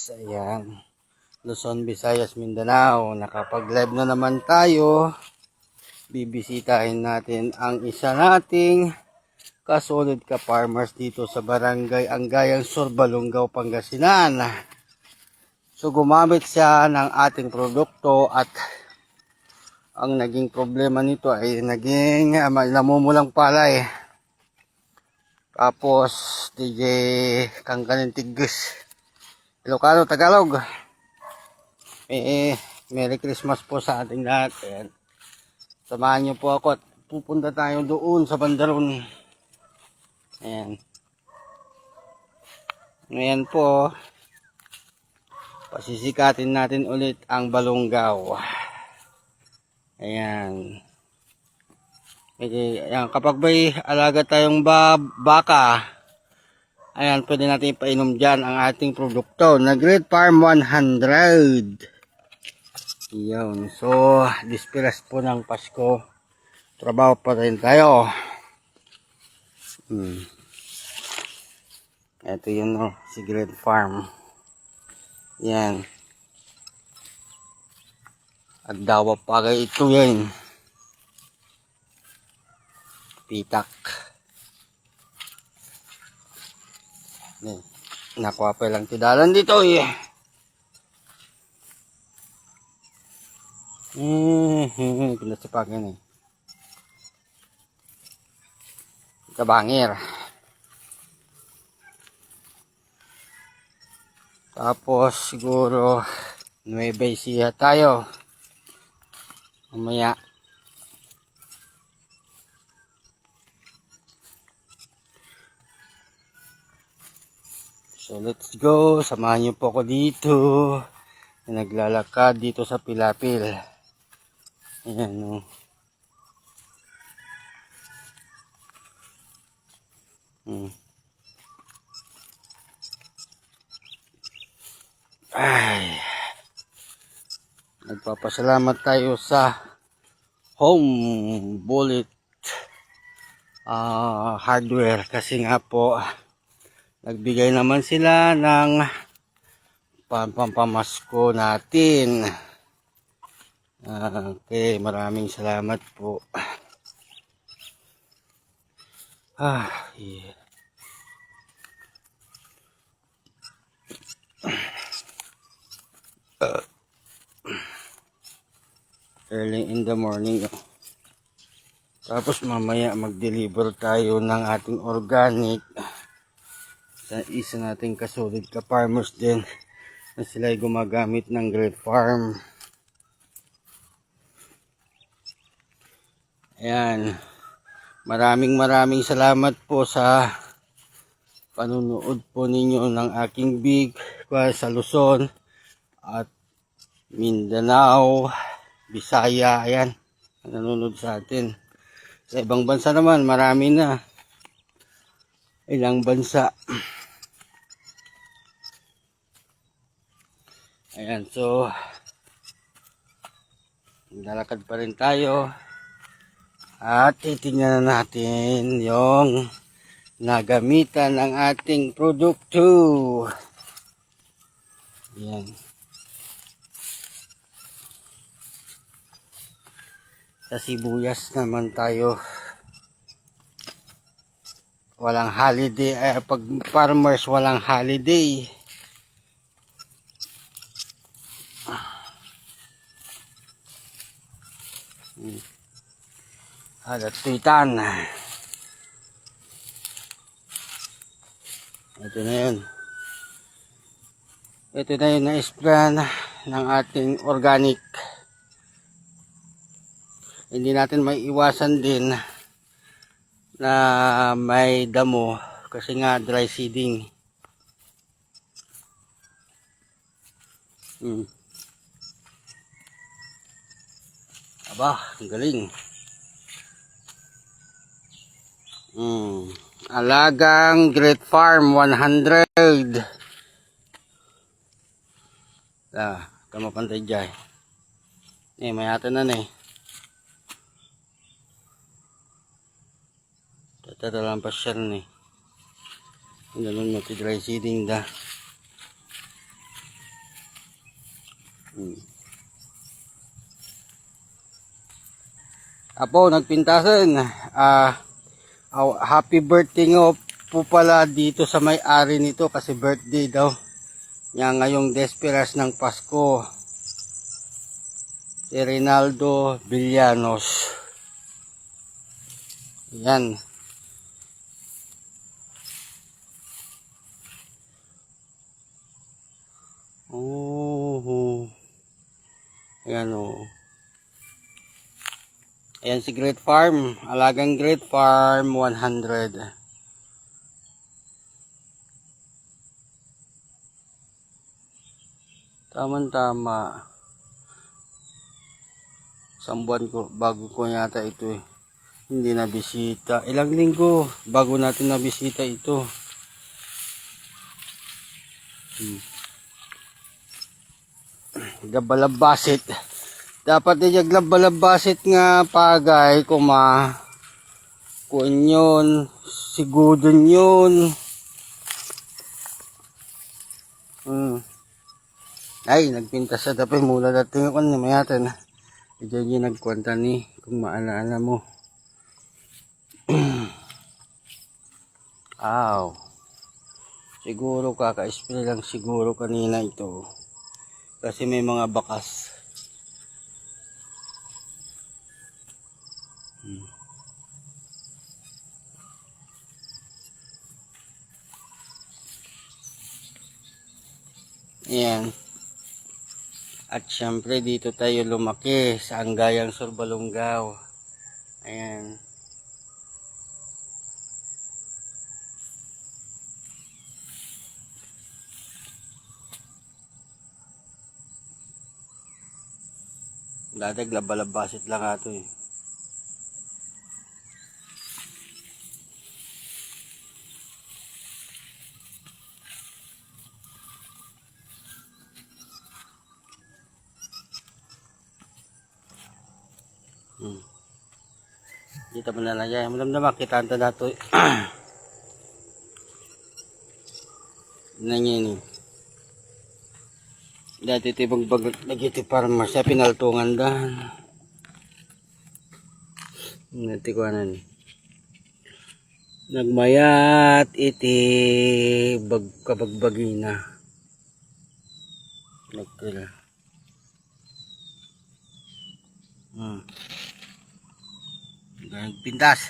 Ayan, Luzon, Visayas, Mindanao. Nakapag-live na naman tayo. Bibisitahin natin ang isa nating kasolid ka farmers dito sa barangay Anggayang Sur, Balongaw, Pangasinan. So gumamit siya ng ating produkto at ang naging problema nito ay naging namumulang palay. Tapos DJ Kangkanin Tigis, Ilocano, Tagalog. Merry Christmas po sa ating lahat. Ayan. Samahan niyo po ako at pupunta tayo doon sa Bandaron. Ayan. Ngayon po, pasisikatin natin ulit ang Balongaw. Ayan. Ayan. Kapag may alaga tayong baka, ayan, pwede natin ipainom dyan ang ating produkto na Great Farm 100. Yun. So, dispiras po ng Pasko. Trabaho pa rin tayo. Ito yun, no, si Great Farm. Yan. At dawa pa kayo ito yan. Pitak. Nakuha pa lang tidalan dito eh. Pinasipakin eh. Kabangir. Tapos siguro Nueva Ecija tayo. Mamaya. So let's go. Samahan niyo po ako dito. Naglalakad dito sa Pilapil. Ayan o. Ay. Nagpapasalamat tayo sa Home Bullet Hardware kasi nga po nagbigay naman sila ng pampamasko natin. Okay, maraming salamat po. Yeah. Early in the morning. Tapos mamaya mag-deliver tayo ng ating organic sa isa nating kasolid ka farmers din na sila ay gumagamit ng Great Farm. Ayan. Maraming salamat po sa panunood po ninyo ng aking big sa Luzon at Mindanao, Bisaya. Ayan. Nanonood sa atin. Sa ibang bansa naman, marami na. Ilang bansa. Ayan, so lalakad pa rin tayo at titingnan natin yung nagamitan ng ating produkto. Ayan. Sa sibuyas naman tayo. Walang holiday. Pag farmers walang holiday. Tuitan. Ito na yun. Ito na yun na-sprayan ng ating organic. Hindi natin may iwasan din na may damo kasi nga dry seeding. Aba, ang galing. Alagang Great Farm 100. Tama pantay dyan. May ata na eh. Tataralan pa siya rin eh. Ganun mo, dry seeding da. Apo, nagpintasan. Happy birthday nga po pala dito sa may-ari nito kasi birthday daw niya ngayong desperas ng Pasko. Si Rinaldo Villanos. Yan. Oh. Ayan o. Ayan si Great Farm. Alagang Great Farm 100. Tama-tama. Isang buwan ko, bago ko yata ito eh. Hindi na bisita. Ilang linggo bago natin na bisita ito. Gabalabasit. Dapat yung gabalabasit nga pagay kuma kuan yun. Sigudon yun. Ay, nagpinta sa tapay mula dating ako na mayatan. Diyan yung nagkwanta ni kung maalaala mo. Aw. Siguro kaka-spray lang siguro kanina ito. Kasi may mga bakas. Ayan. At syempre dito tayo lumaki sa Anggayang Sorbalongaw. Ayan. Dadag labalabasit lang ato eh. Kita mo na lang yan. Malamdaman kita anta dato. Nanyan eh. Dati ito ibang bagat nagiti farmer sa pinaltungan dahan. Nanti ko anan. Nagmayat iti kabagbagina. Nagkila. Pintas.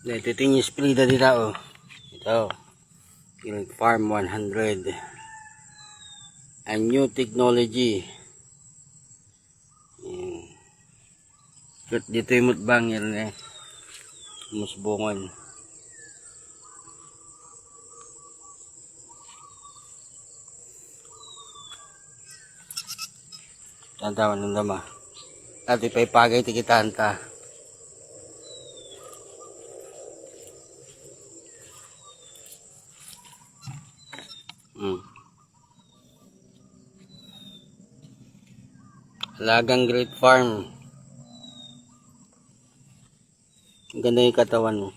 Ito yung spray na dito oh. Ito. Great Farm 100. A new technology. Dito yung mutbang yan eh. Musbungan. Tantawan ng dama. At ipagay tikitanta. Alagang Great Farm. Ganda yung katawan mo.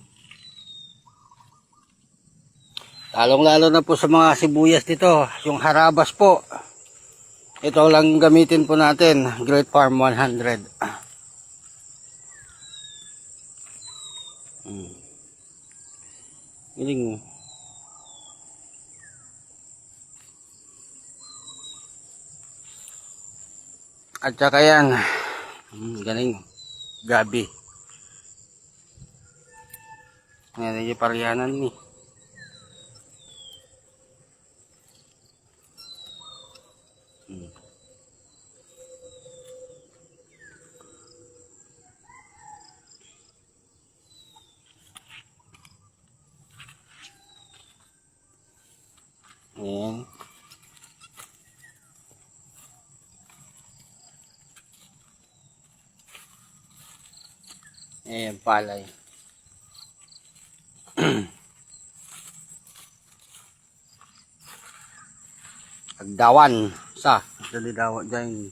Lalong-lalo na po sa mga sibuyas dito. Yung harabas po. Ito lang gamitin po natin. Great Farm 100. Galing mo. At saka yan. Galing. Gabi. Ngayon yung parihanan ni. Ayan. Ayan, palay. Agdawan. Sa. Dali daw dyan.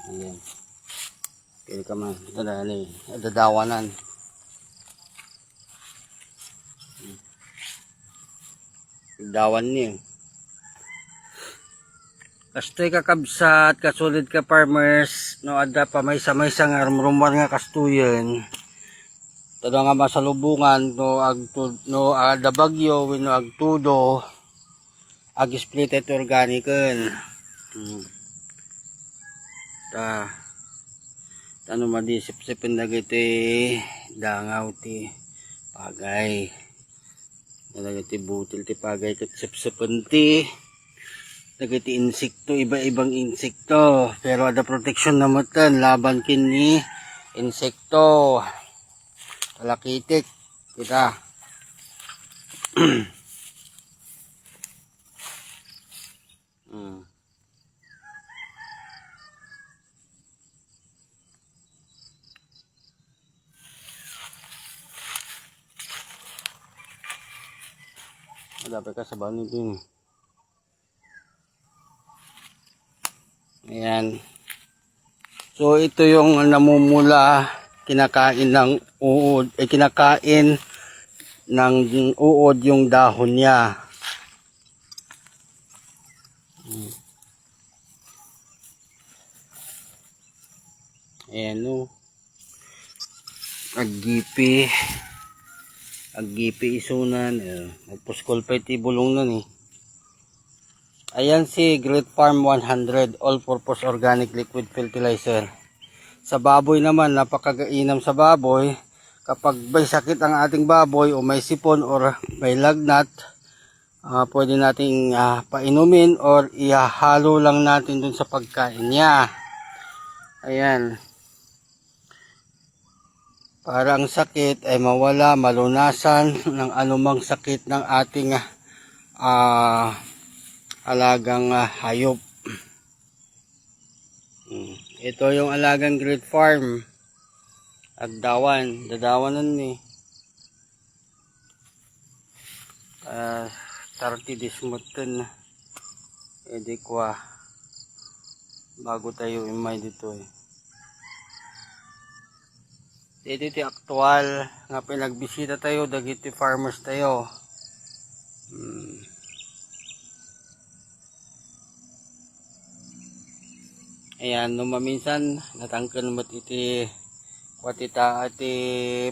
Ayan. Kaya ka man. Dadawanan. Dawan niya. Kastoy ka kabsat, kasulid ka farmers, no ada pa may sa nga rumor nga kastuyen. Todo nga masalubungan no ada bagyo wenno agtudo ag splited organican. Ano madi sip-sipin dagiti dangaw ti pagay. Dagiti butil ti pagay ket sip-sipin ti dagiti insekto, iba-ibang insekto. Pero ada protection naman tan laban kini insekto. Talakitik kita. Dapat ka sa banin din. Ayan. So ito yung namumula, kinakain ng uod, kinakain ng uod yung dahon niya. Ayan o. Aggipi isunan. Nagpuskol pa iti bulong nun eh. Ayan si Great Farm 100 all-purpose organic liquid fertilizer. Sa baboy naman, napakagainam sa baboy. Kapag may sakit ang ating baboy o may sipon or may lagnat, pwede nating painumin or ihalo lang natin dun sa pagkain niya. Ayan. Para ang sakit ay mawala, malunasan ng anumang sakit ng ating alagang hayop. Ito yung alagang Great Farm. Dadawanan ni. 30 dismutan. Edi kwa. Bago tayo imay dito eh. Dito aktual nga pinagbisita tayo, dagiti farmers tayo. Ayan, no maminsan natangkan mo iti kwatita ati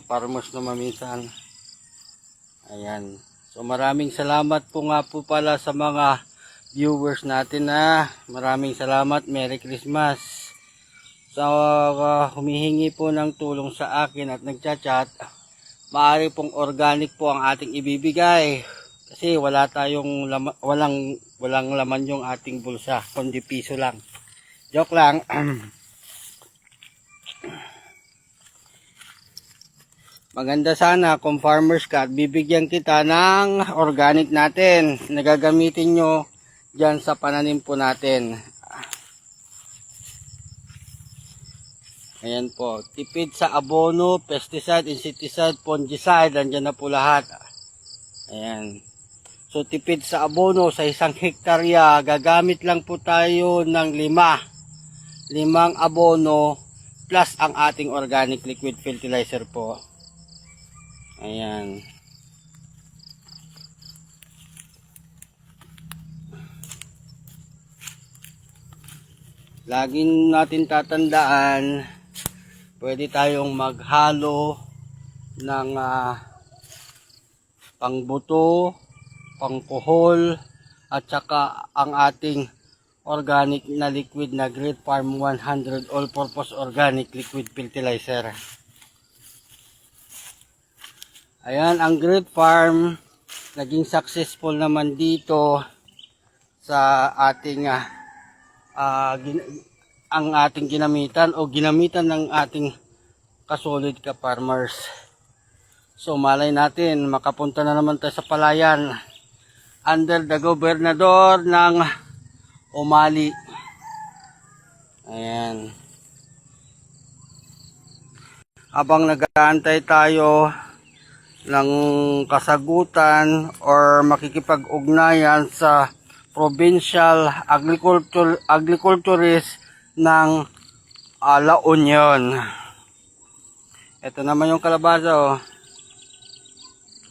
farmers no maminsan. Ayan. So maraming salamat po nga po pala sa mga viewers natin na. Maraming salamat. Merry Christmas. So humihingi po ng tulong sa akin at nagchat-chat. Maaari pong organic po ang ating ibibigay. Kasi wala tayong walang laman yung ating bulsa, kundi piso lang. Joke lang. Maganda sana kung farmers ka at bibigyan kita ng organic natin na gagamitin nyo dyan sa pananim po natin. Ayan po. Tipid sa abono, pesticide, insecticide, fungicide. Andyan na po lahat. Ayan. So tipid sa abono sa 1 hektarya, gagamit lang po tayo ng 5 abono plus ang ating organic liquid fertilizer po. Ayan. Laging natin tatandaan, pwede tayong maghalo ng pangbuto, pangkuhol, at saka ang ating organic na liquid na Great Farm 100 all-purpose organic liquid fertilizer. Ayan, ang Great Farm naging successful naman dito sa ating ang ating ginamitan o ginamitan ng ating kasolid ka farmers. So malay natin makapunta na naman tayo sa palayan under the gobernador ng Umali. Ayan. Habang nag-aantay tayo ng kasagutan or makikipag-ugnayan sa provincial agriculturist ng La Union. Ito naman yung kalabasa, oh.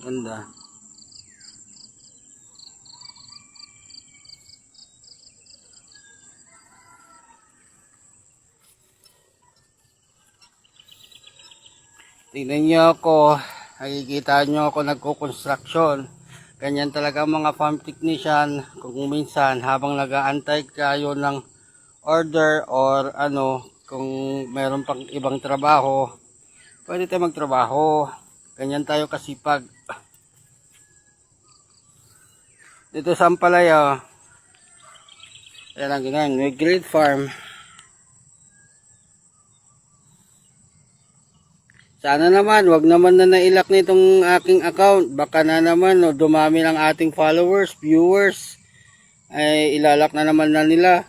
Ganda. Tingnan nyo ako, nakikita nyo ako nagko-construction. Ganyan talaga mga farm technician, kung minsan habang nag-aantay kayo ng order or ano, kung meron pang ibang trabaho, pwede tayo magtrabaho. Ganyan tayo kasipag. Dito sa Ampalaya, yan ang ganyan, may great farm. Sana naman, wag naman na nailak nitong aking account. Baka na naman, no, dumami ng ating followers, viewers. Ay ilalak na naman na nila.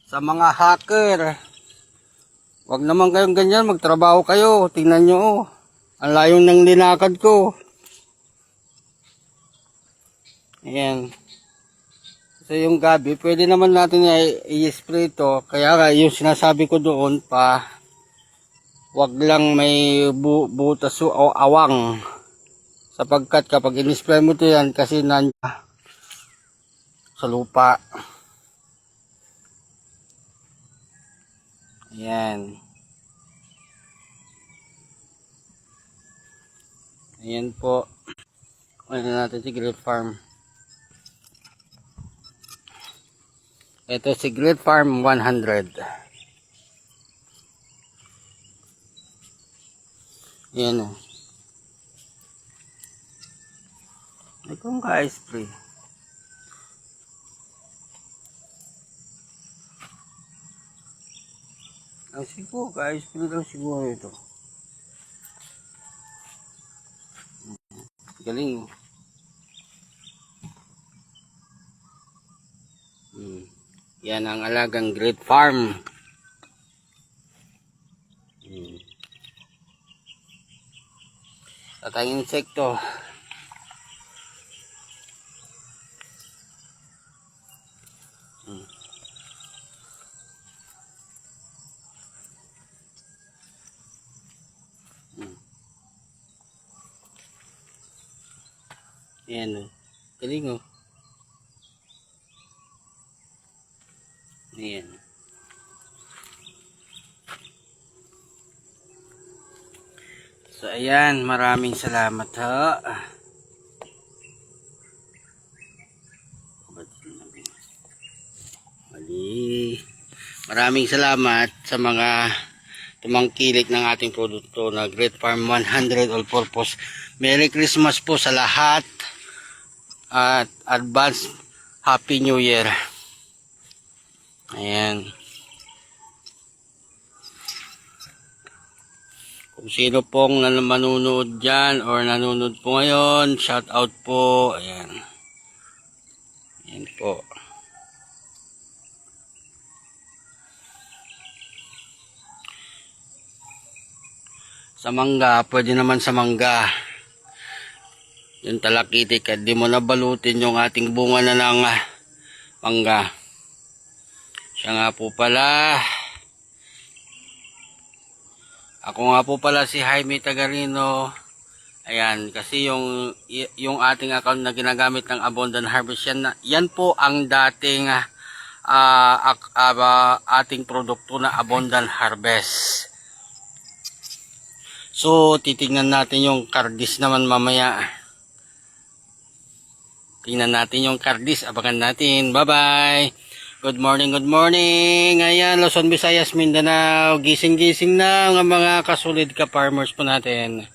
Sa mga hacker, wag naman kayong ganyan, magtrabaho kayo. Tingnan nyo, oh. Ang layong ng linakad ko. Ayan. So yung gabi, pwede naman natin i-spray to. Kaya nga, yung sinasabi ko doon pa, wag lang may butas o awang. Sapagkat kapag in-spray mo to yan, kasi sa lupa. Ayan. Ayan po. Ano natin si Great Farm. Ito si Great Farm 100. Ayan o. Ay kung ka-spray. Ang siguro, ka-spray lang siguro ito. Galing. Yan ang alagang Great Farm. Tatang insekto. Ayan o. Galing o. Ayan. So ayan, maraming salamat ha. Mali. Maraming salamat sa mga tumangkilik ng ating produkto na Great Farm 100 All Purpose. Merry Christmas po sa lahat at advance Happy New Year. Ayan. Kung sino pong manunood dyan or nanonood po ngayon, shout out po. Ayan. Ayan po. Sa mangga, pwede naman sa mangga. Yung talakitik at di mo nabalutin yung ating bunga na ng mangga. Siya nga po pala. Ako nga po pala si Jaime Tagarino. Ayan, kasi yung ating account na ginagamit ng Abundant Harvest, yan po ang dating ating produkto na Abundant Harvest. So, titingnan natin yung cardis naman mamaya. Tingnan natin yung cardis. Abangan natin. Bye-bye. Good morning, good morning. Ayan, Luzon, Visayas, Mindanao. Gising-gising na ang mga kasulid ka farmers po natin.